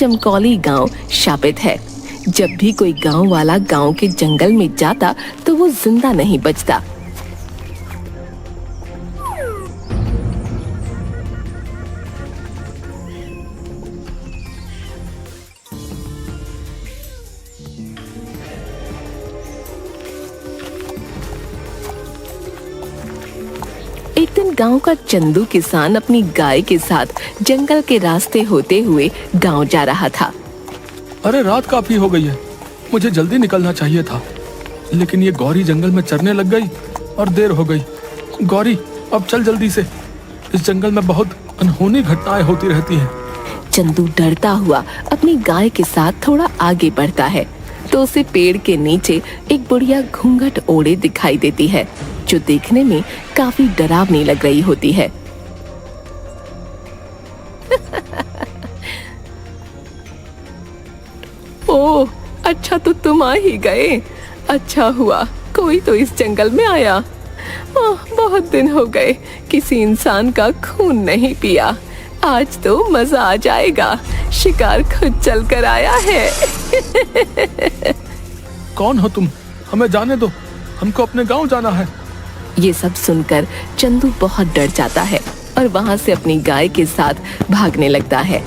चमकौली गांव शापित है। जब भी कोई गांव वाला गांव के जंगल में जाता तो वो जिंदा नहीं बचता। एक दिन गांव का चंदू किसान अपनी गाय के साथ जंगल के रास्ते होते हुए गांव जा रहा था। अरे रात काफी हो गई है, मुझे जल्दी निकलना चाहिए था, लेकिन ये गौरी जंगल में चरने लग गई और देर हो गई। गौरी, अब चल जल्दी से, इस जंगल में बहुत अनहोनी घटनाएं होती रहती हैं। चंदू डरता हुआ अपनी गाय के साथ थोड़ा आगे बढ़ता है तो उसे पेड़ के नीचे एक बुढ़िया घूंघट ओढ़े दिखाई देती है, जो देखने में काफी डरावनी लग रही होती है। ओह, अच्छा तो तुम आ ही गए। अच्छा हुआ कोई तो इस जंगल में आया। बहुत दिन हो गए किसी इंसान का खून नहीं पिया। आज तो मजा आ जाएगा, शिकार खुद चल कर आया है। कौन हो तुम? हमें जाने दो, हमको अपने गांव जाना है। ये सब सुनकर चंदू बहुत डर जाता है और वहां से अपनी गाय के साथ भागने लगता है।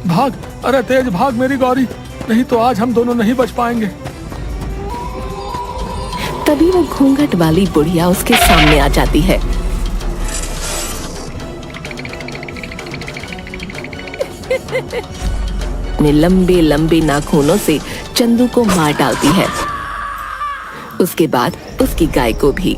भाग, अरे तेज भाग मेरी गौरी, नहीं तो आज हम दोनों नहीं बच पाएंगे। तभी वो घूंघट वाली बुढ़िया उसके सामने आ जाती है। अपने लंबे लंबे नाखूनों से चंदू को मार डालती है, उसके बाद उसकी गाय को भी।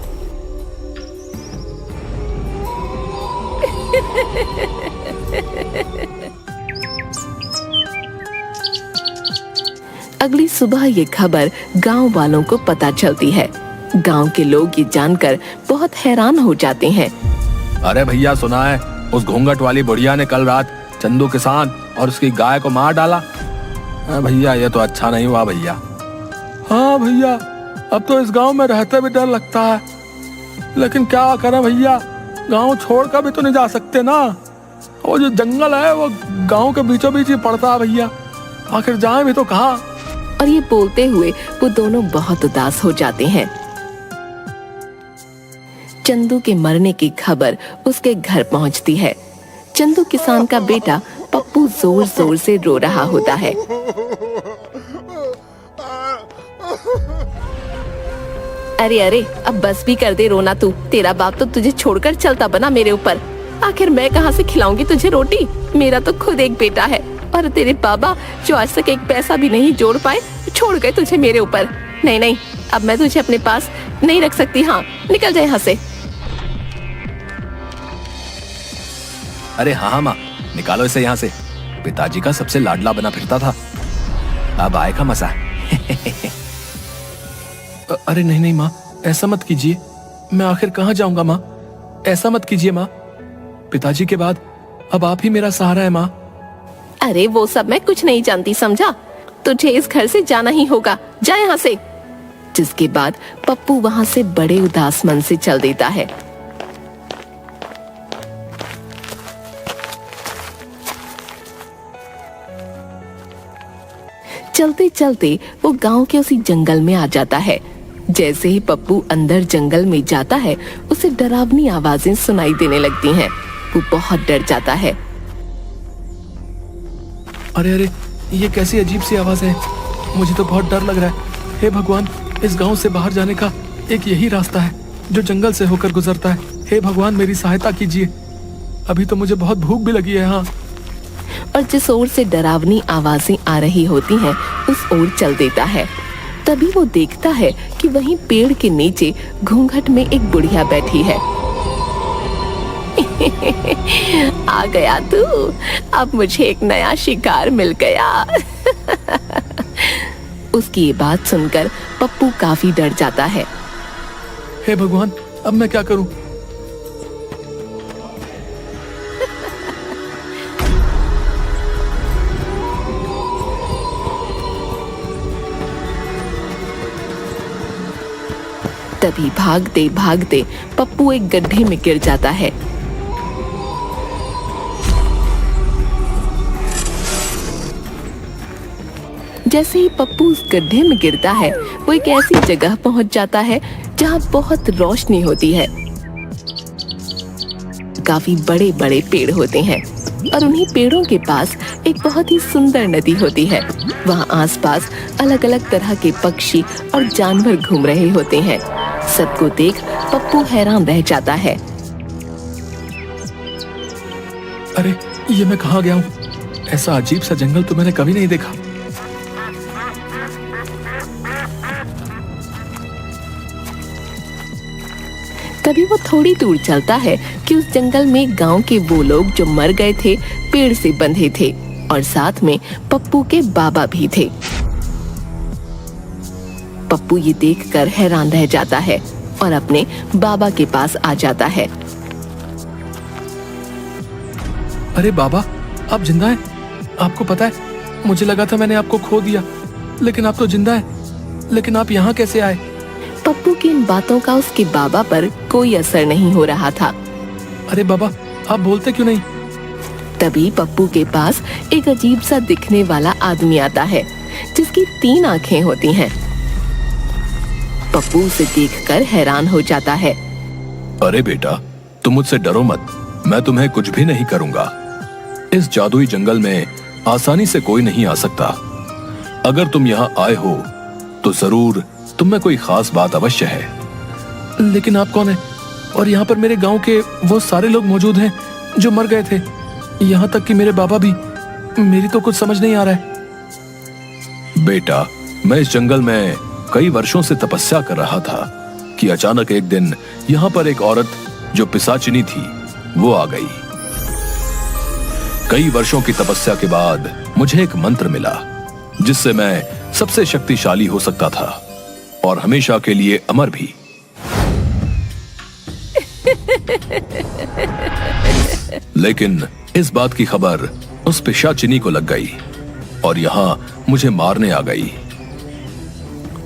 अगली सुबह ये खबर गांव वालों को पता चलती है। गांव के लोग ये जानकर बहुत हैरान हो जाते हैं। अरे भैया, सुना है उस घूंघट वाली बुढ़िया ने कल रात चंदू किसान और उसकी गाय को मार डाला। भैया, ये तो अच्छा नहीं हुआ भैया। हाँ भैया, अब तो इस गांव में रहते भी डर लगता है, लेकिन क्या करें भैया, गांव छोड़कर भी तो नहीं जा सकते ना। वो जो जंगल है वो गांव के बीचों बीच ही पड़ता है भैया, आखिर जाए भी तो कहाँ। और ये बोलते हुए वो दोनों बहुत उदास हो जाते हैं। चंदू के मरने की खबर उसके घर पहुंचती है। चंदू किसान का बेटा पप्पू जोर जोर से रो रहा होता है। अरे अरे, अब बस भी कर दे रोना तू। तेरा बाप तो तुझे छोड़कर चलता बना मेरे ऊपर। आखिर मैं कहाँ से खिलाऊंगी तुझे रोटी? मेरा तो खुद एक बेटा है और तेरे बाबा जो आज तक एक पैसा भी नहीं जोड़ पाए छोड़ गए तुझे मेरे ऊपर। नहीं नहीं, अब मैं तुझे अपने पास नहीं रख सकती। हाँ, निकल जाए यहाँ से। अरे हाँ माँ, निकालो इसे यहाँ से। पिताजी का सबसे लाडला बना फिरता था, अब आएगा मजा। अरे नहीं नहीं माँ, ऐसा मत कीजिए, मैं आखिर कहाँ जाऊंगा माँ? ऐसा मत कीजिए माँ, पिताजी के बाद अब आप ही मेरा सहारा है माँ। अरे वो सब मैं कुछ नहीं जानती, समझा? तुझे इस घर से जाना ही होगा, जा यहाँ से। जिसके बाद पप्पू वहाँ से बड़े उदास मन से चल देता है। चलते चलते वो गांव के उसी जंगल में आ जाता है। जैसे ही पप्पू अंदर जंगल में जाता है, उसे डरावनी आवाजें सुनाई देने लगती हैं। वो बहुत डर जाता है। अरे अरे, ये कैसी अजीब सी आवाज है, मुझे तो बहुत डर लग रहा है। हे भगवान, इस गांव से बाहर जाने का एक यही रास्ता है जो जंगल से होकर गुजरता है। हे भगवान, मेरी सहायता कीजिए, अभी तो मुझे बहुत भूख भी लगी है। हाँ। और जिस ओर से डरावनी आवाजें आ रही होती हैं, उस ओर चल देता है। तभी वो देखता है कि वहीं पेड़ के नीचे घूंघट में एक बुढ़िया बैठी है। आ गया तू, अब मुझे एक नया शिकार मिल गया। उसकी ये बात सुनकर पप्पू काफी डर जाता है। हे भगवान, अब मैं क्या करूं? तभी भागते भागते पप्पू एक गड्ढे में गिर जाता है। जैसे ही पप्पू उस गड्ढे में गिरता है वो एक ऐसी जगह पहुंच जाता है जहां बहुत रोशनी होती है। काफी बड़े बड़े पेड़ होते हैं और उन्हीं पेड़ों के पास एक बहुत ही सुंदर नदी होती है। वहाँ आसपास अलग अलग तरह के पक्षी और जानवर घूम रहे होते हैं। सबको देख पप्पू हैरान रह जाता है। अरे ये मैं कहाँ गया हूँ? ऐसा अजीब सा जंगल तो मैंने कभी नहीं देखा। तभी वो थोड़ी दूर चलता है कि उस जंगल में गांव के वो लोग जो मर गए थे पेड़ से बंधे थे और साथ में पप्पू के बाबा भी थे। पप्पू ये देखकर हैरान रह जाता है और अपने बाबा के पास आ जाता है। अरे बाबा, आप जिंदा हैं? आपको पता है, मुझे लगा था मैंने आपको खो दिया, लेकिन आप तो जिंदा हैं। लेकिन आप यहाँ कैसे आए? पप्पू की इन बातों का उसके बाबा पर कोई असर नहीं हो रहा था। अरे बाबा, आप बोलते क्यों नहीं? तभी पप्पू के पास एक अजीब सा दिखने वाला आदमी आता है जिसकी 3 आंखें होती हैं। पप्पू उसे देखकर हैरान हो जाता है। अरे बेटा, तुम मुझसे डरो मत, मैं तुम्हें कुछ भी नहीं करूंगा। इस जादुई जंगल में आसानी से कोई नहीं आ सकता। अगर तुम यहाँ आए हो तो जरूर तुम में कोई खास बात अवश्य है। लेकिन आप कौन हैं? और यहाँ पर मेरे गांव के वो सारे लोग मौजूद हैं जो मर गए थे, यहाँ तक कि मेरे बाबा भी। मेरी तो कुछ समझ नहीं आ रहा है। बेटा, मैं इस जंगल में कई वर्षों से तपस्या कर रहा था कि अचानक एक दिन यहाँ पर एक औरत जो पिशाचिनी थी वो आ गई। कई वर्षों की तपस्या के बाद मुझे एक मंत्र मिला जिससे मैं सबसे शक्तिशाली हो सकता था और हमेशा के लिए अमर भी। लेकिन इस बात की खबर उस पिशाचिनी को लग गई और यहाँ मुझे मारने आ गई।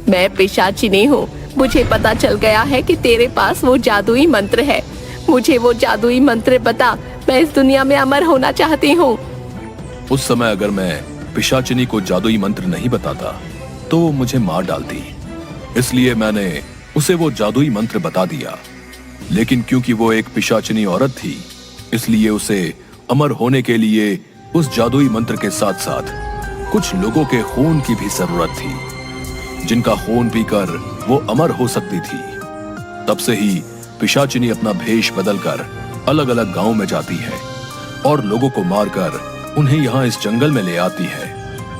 मैं पिशाचिनी हूँ। मुझे पता चल गया है कि तेरे पास वो जादुई मंत्र है। मुझे वो जादुई मंत्र बता, मैं इस दुनिया में अमर होना चाहती हूँ। उस समय अगर मैं पिशाचिनी को जादुई मंत्र नहीं बताता तो वो मुझे मार डालती, इसलिए मैंने उसे वो जादुई मंत्र बता दिया। लेकिन क्योंकि वो एक पिशाचिनी औरत थी, इसलिए उसे अमर होने के लिए उस जादुई मंत्र के साथ साथ कुछ लोगों के खून की भी जरूरत थी, जिनका खून पीकर वो अमर हो सकती थी। तब से ही पिशाचिनी अपना भेष बदलकर अलग अलग गांव में जाती है और लोगों को मारकर उन्हें यहाँ इस जंगल में ले आती है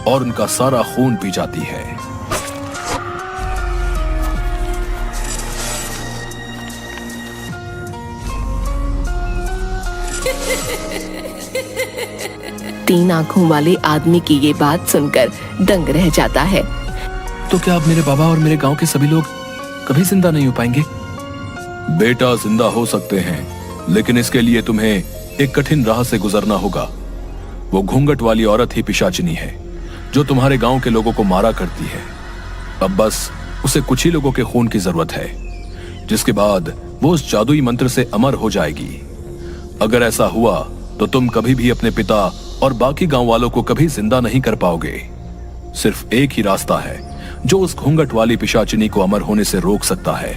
और उनका सारा खून पी जाती है। तीन आंखों वाले आदमी की ये बात सुनकर दंग रह जाता है। तो क्या अब मेरे बाबा और मेरे गांव के सभी लोग कभी जिंदा नहीं हो पाएंगे? बेटा, जिंदा हो सकते हैं, लेकिन इसके लिए तुम्हें एक कठिन राह से गुजरना होगा। वो घूंघट वाली औरत ही पिशाचिनी है जो तुम्हारे गांव के लोगों को मारा करती है। अब बस उसे कुछ ही लोगों के खून की जरूरत है, जिसके बाद वो उस जादुई मंत्र से अमर हो जाएगी। अगर ऐसा हुआ तो तुम कभी भी अपने पिता और बाकी गांव वालों को कभी जिंदा नहीं कर पाओगे। सिर्फ एक ही रास्ता है जो उस घूंघट वाली पिशाचिनी को अमर होने से रोक सकता है,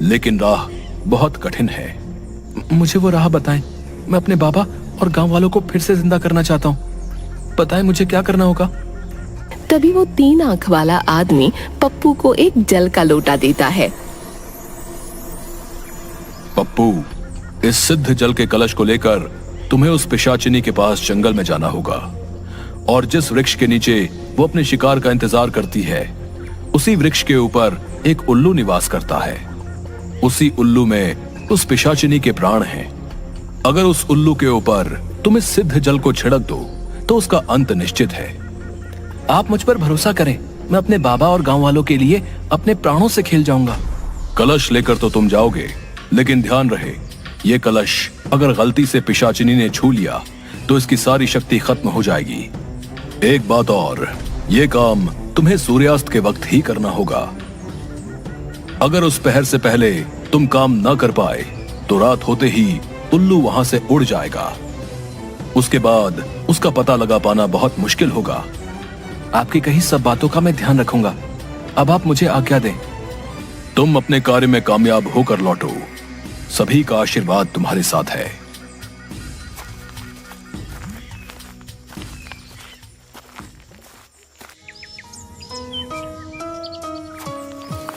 लेकिन राह बहुत कठिन है। मुझे वो राह बताएं। मैं अपने बाबा और गांव वालों को फिर से जिंदा करना चाहता हूँ। बताएं मुझे क्या करना होगा। तभी वो 3 आंख वाला आदमी पप्पू को एक जल का लोटा देता है। पप्पू, इस सिद्ध जल के कलश को लेकर तुम्हें उस पिशाचिनी के पास जंगल में जाना होगा और जिस वृक्ष के नीचे वो अपने शिकार का इंतजार करती है, उसी वृक्ष के ऊपर एक उल्लू निवास करता है। उसी उल्लू में उस पिशाचिनी के प्राण हैं। अगर उस उल्लू के ऊपर तुम इस सिद्ध जल को छिड़क दो तो उसका अंत निश्चित है। आप मुझ पर भरोसा करें, मैं अपने बाबा और गांव वालों के लिए अपने प्राणों से खेल जाऊंगा। कलश लेकर तो तुम जाओगे, लेकिन ध्यान रहे, ये कलश अगर गलती से पिशाचिनी ने छू लिया तो इसकी सारी शक्ति खत्म हो जाएगी। एक बात और, ये काम तुम्हें सूर्यास्त के वक्त ही करना होगा। अगर उस पहर से पहले तुम काम न कर पाए तो रात होते ही उल्लू वहां से उड़ जाएगा। उसके बाद उसका पता लगा पाना बहुत मुश्किल होगा। आपकी कही सब बातों का मैं ध्यान रखूंगा। अब आप मुझे आज्ञा दें। तुम अपने कार्य में कामयाब होकर लौटो। सभी का आशीर्वाद तुम्हारे साथ है।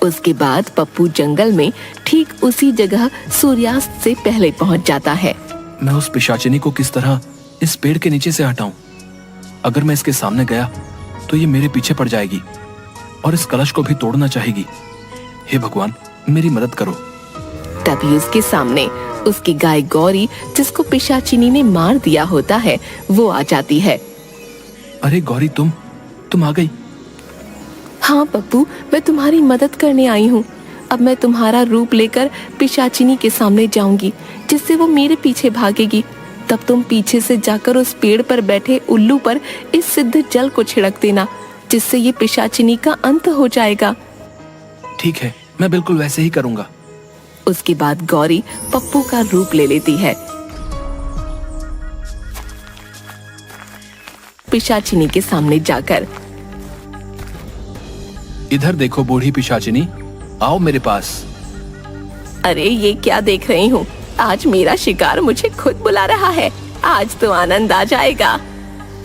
उसके बाद पप्पू जंगल में ठीक उसी जगह सूर्यास्त से पहले पहुंच जाता है। मैं उस पिशाचिनी को किस तरह इस पेड़ के नीचे से हटाऊं? अगर मैं इसके सामने गया तो ये मेरे पीछे पड़ जाएगी और इस कलश को भी तोड़ना चाहेगी। हे भगवान, मेरी मदद करो। तभी उसके सामने उसकी गाय गौरी, जिसको पिशाचिनी ने मार दिया होता है, वो आ जाती है। अरे गौरी, तुम आ गई। हाँ पप्पू, मैं तुम्हारी मदद करने आई हूँ। अब मैं तुम्हारा रूप लेकर पिशाचिनी के सामने जाऊंगी, जिससे वो मेरे पीछे भागेगी। तब तुम पीछे से जाकर उस पेड़ पर बैठे उल्लू पर इस सिद्ध जल को छिड़क देना, जिससे ये पिशाचिनी का अंत हो जाएगा। ठीक है, मैं बिल्कुल वैसे ही करूंगा। उसके बाद गौरी पप्पू का रूप ले लेती है। पिशाचिनी के सामने जाकर, इधर देखो बूढ़ी पिशाचिनी, आओ मेरे पास। अरे ये क्या देख रही हूँ? आज मेरा शिकार मुझे खुद बुला रहा है। आज तो आनंद आ जाएगा।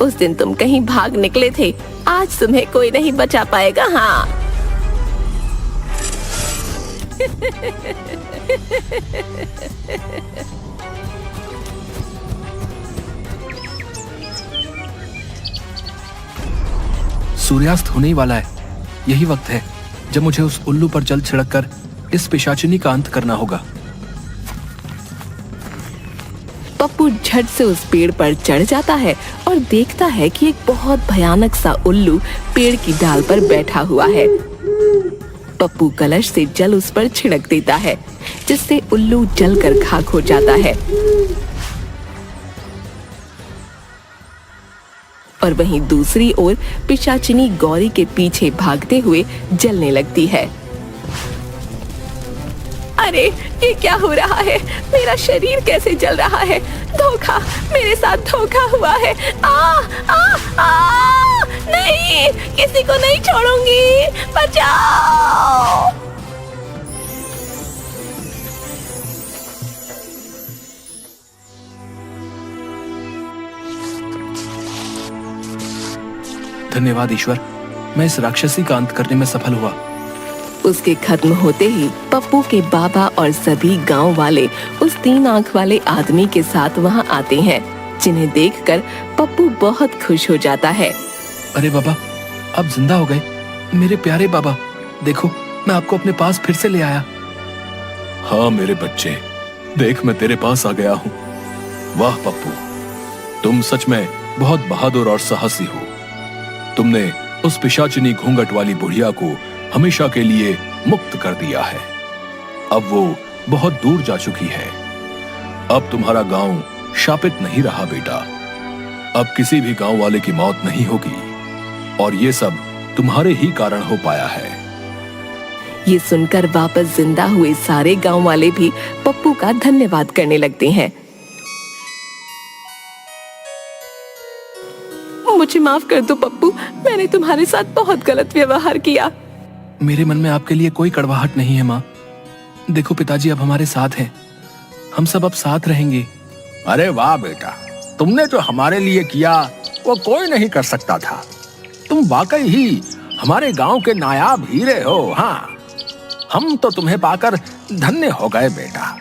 उस दिन तुम कहीं भाग निकले थे, आज तुम्हें कोई नहीं बचा पाएगा। हाँ सूर्यास्त होने ही वाला है। यही वक्त है जब मुझे उस उल्लू पर जल छिड़ककर इस पिशाचिनी का अंत करना होगा। पप्पू झट से उस पेड़ पर चढ़ जाता है और देखता है कि एक बहुत भयानक सा उल्लू पेड़ की डाल पर बैठा हुआ है। पप्पू कलश से जल उस पर छिड़क देता है, जिससे उल्लू जलकर खाक हो जाता है। और वहीं दूसरी ओर पिशाचिनी गौरी के पीछे भागते हुए जलने लगती है। अरे ये क्या हो रहा है? मेरा शरीर कैसे जल रहा है? धोखा, मेरे साथ धोखा हुआ है। नहीं, किसी को नहीं छोड़ूंगी। बचाओ। धन्यवाद ईश्वर, मैं इस राक्षसी का अंत करने में सफल हुआ। उसके खत्म होते ही पप्पू के बाबा और सभी गांव वाले उस 3 आंख वाले आदमी के साथ वहां आते हैं, जिन्हें देखकर पप्पू बहुत खुश हो जाता है। अरे बाबा, आप जिंदा हो गए। मेरे प्यारे बाबा, देखो मैं आपको अपने पास फिर से ले आया। हाँ मेरे बच्चे, देख मैं तेरे पास आ गया हूँ। वाह पप्पू, तुम सच में बहुत बहादुर और साहसी हो। तुमने उस पिशाचिनी घूंघट वाली बुढ़िया को हमेशा के लिए मुक्त कर दिया है। अब वो बहुत दूर जा चुकी है। अब तुम्हारा गांव शापित नहीं रहा बेटा। अब किसी भी गांव वाले की मौत नहीं होगी, और ये सब तुम्हारे ही कारण हो पाया है। ये सुनकर वापस जिंदा हुए सारे गांव वाले भी पप्पू का धन्यवाद करने लगते हैं। मुझे माफ कर दो पप्पू, मैंने तुम्हारे साथ बहुत गलत व्यवहार किया। मेरे मन में आपके लिए कोई कड़वाहट नहीं है माँ। देखो पिताजी अब हमारे साथ हैं, हम सब अब साथ रहेंगे। अरे वाह बेटा, तुमने जो हमारे लिए किया वो कोई नहीं कर सकता था। तुम वाकई ही हमारे गांव के नायाब हीरे हो। हाँ, हम तो तुम्हें पाकर धन्य हो गए बेटा।